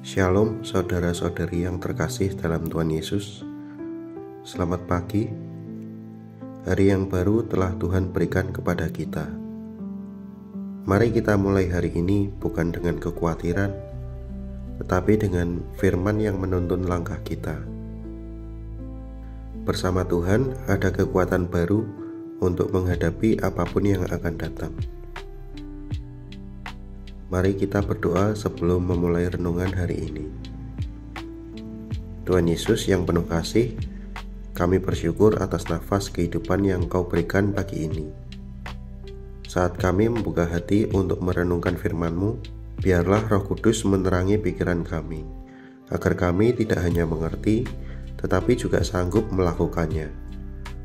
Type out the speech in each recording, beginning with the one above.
Shalom saudara-saudari yang terkasih dalam Tuhan Yesus. Selamat pagi. Hari yang baru telah Tuhan berikan kepada kita. Mari kita mulai hari ini bukan dengan kekhawatiran, tetapi dengan firman yang menuntun langkah kita. Bersama Tuhan ada kekuatan baru untuk menghadapi apapun yang akan datang. Mari kita berdoa sebelum memulai renungan hari ini. Tuhan Yesus yang penuh kasih, kami bersyukur atas nafas kehidupan yang Kau berikan pagi ini. Saat kami membuka hati untuk merenungkan firman-Mu, biarlah Roh Kudus menerangi pikiran kami, agar kami tidak hanya mengerti, tetapi juga sanggup melakukannya.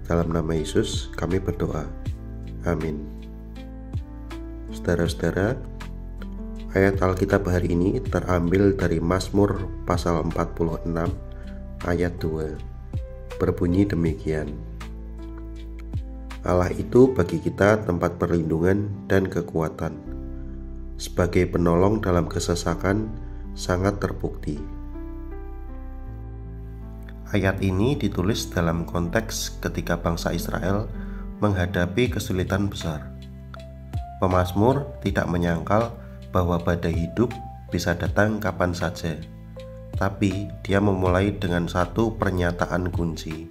Dalam nama Yesus kami berdoa. Amin. Saudara-saudara, ayat Alkitab hari ini terambil dari Mazmur pasal 46 ayat 2. Berbunyi demikian. Allah itu bagi kita tempat perlindungan dan kekuatan. Sebagai penolong dalam kesesakan sangat terbukti. Ayat ini ditulis dalam konteks ketika bangsa Israel menghadapi kesulitan besar. Pemazmur tidak menyangkal bahwa badai hidup bisa datang kapan saja. Tapi dia memulai dengan satu pernyataan kunci.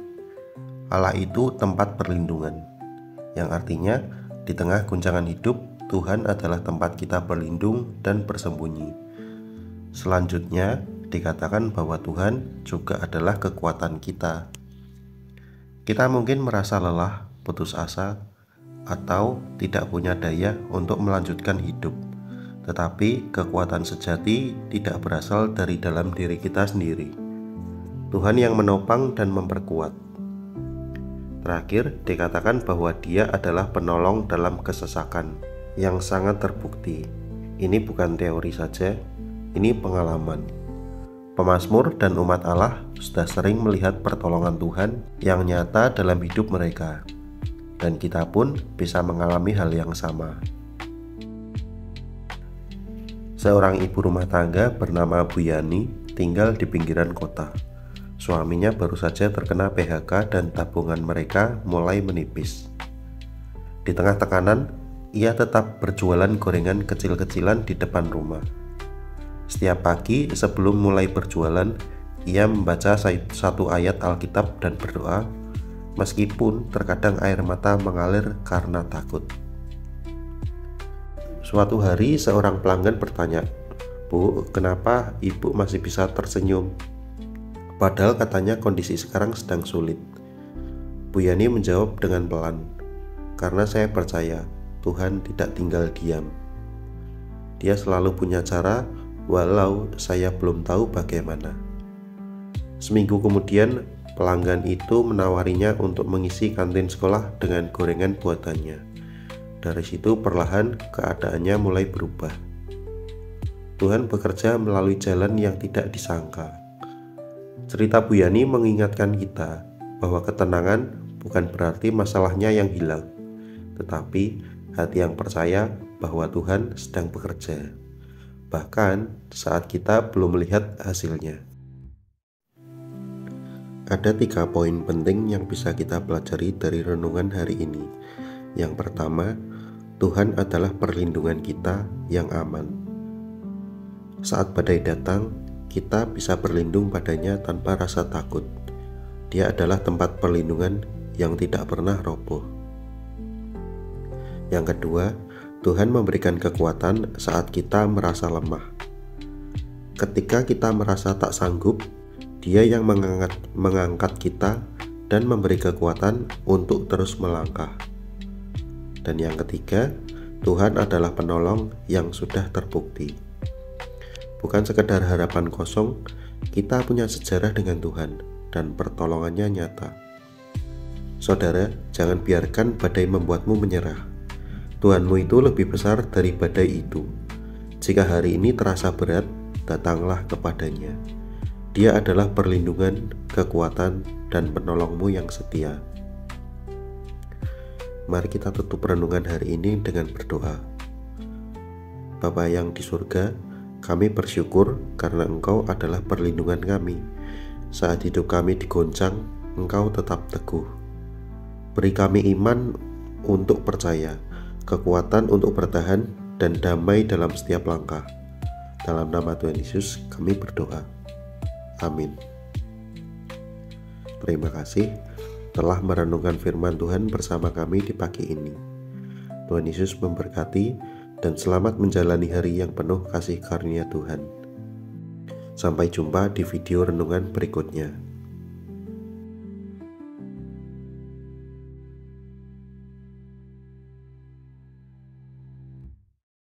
Allah itu tempat perlindungan, yang artinya di tengah guncangan hidup, Tuhan adalah tempat kita berlindung dan bersembunyi. Selanjutnya dikatakan bahwa Tuhan juga adalah kekuatan kita. Kita mungkin merasa lelah, putus asa, atau tidak punya daya untuk melanjutkan hidup. Tetapi kekuatan sejati tidak berasal dari dalam diri kita sendiri. Tuhan yang menopang dan memperkuat. Terakhir dikatakan bahwa Dia adalah penolong dalam kesesakan yang sangat terbukti. Ini bukan teori saja, ini pengalaman. Pemazmur dan umat Allah sudah sering melihat pertolongan Tuhan yang nyata dalam hidup mereka. Dan kita pun bisa mengalami hal yang sama. Seorang ibu rumah tangga bernama Bu Yani tinggal di pinggiran kota. Suaminya baru saja terkena PHK dan tabungan mereka mulai menipis. Di tengah tekanan, ia tetap berjualan gorengan kecil-kecilan di depan rumah. Setiap pagi sebelum mulai berjualan, ia membaca satu ayat Alkitab dan berdoa, meskipun terkadang air mata mengalir karena takut. Suatu hari seorang pelanggan bertanya, "Bu, kenapa ibu masih bisa tersenyum? Padahal katanya kondisi sekarang sedang sulit." Bu Yani menjawab dengan pelan, "Karena saya percaya Tuhan tidak tinggal diam. Dia selalu punya cara walau saya belum tahu bagaimana." Seminggu kemudian pelanggan itu menawarinya untuk mengisi kantin sekolah dengan gorengan buatannya. Dari situ perlahan keadaannya mulai berubah. Tuhan bekerja melalui jalan yang tidak disangka. Cerita Bu Yani mengingatkan kita bahwa ketenangan bukan berarti masalahnya yang hilang, tetapi hati yang percaya bahwa Tuhan sedang bekerja, bahkan saat kita belum melihat hasilnya. Ada 3 poin penting yang bisa kita pelajari dari renungan hari ini. Yang pertama, Tuhan adalah perlindungan kita yang aman. Saat badai datang, kita bisa berlindung padanya tanpa rasa takut. Dia adalah tempat perlindungan yang tidak pernah roboh. Yang kedua, Tuhan memberikan kekuatan saat kita merasa lemah. Ketika kita merasa tak sanggup, Dia yang mengangkat kita dan memberi kekuatan untuk terus melangkah. Dan yang ketiga, Tuhan adalah penolong yang sudah terbukti. Bukan sekedar harapan kosong, kita punya sejarah dengan Tuhan dan pertolongannya nyata. Saudara, jangan biarkan badai membuatmu menyerah. Tuhanmu itu lebih besar dari badai itu. Jika hari ini terasa berat, datanglah kepadanya. Dia adalah perlindungan, kekuatan, dan penolongmu yang setia. Mari kita tutup renungan hari ini dengan berdoa. Bapa yang di surga, Kami bersyukur karena Engkau adalah perlindungan kami. Saat hidup kami digoncang, Engkau tetap teguh. Beri kami iman untuk percaya, kekuatan untuk bertahan, dan damai dalam setiap langkah. Dalam nama Tuhan Yesus kami berdoa. Amin. Terima kasih telah merenungkan firman Tuhan bersama kami di pagi ini. Tuhan Yesus memberkati dan selamat menjalani hari yang penuh kasih karunia Tuhan. Sampai jumpa di video renungan berikutnya.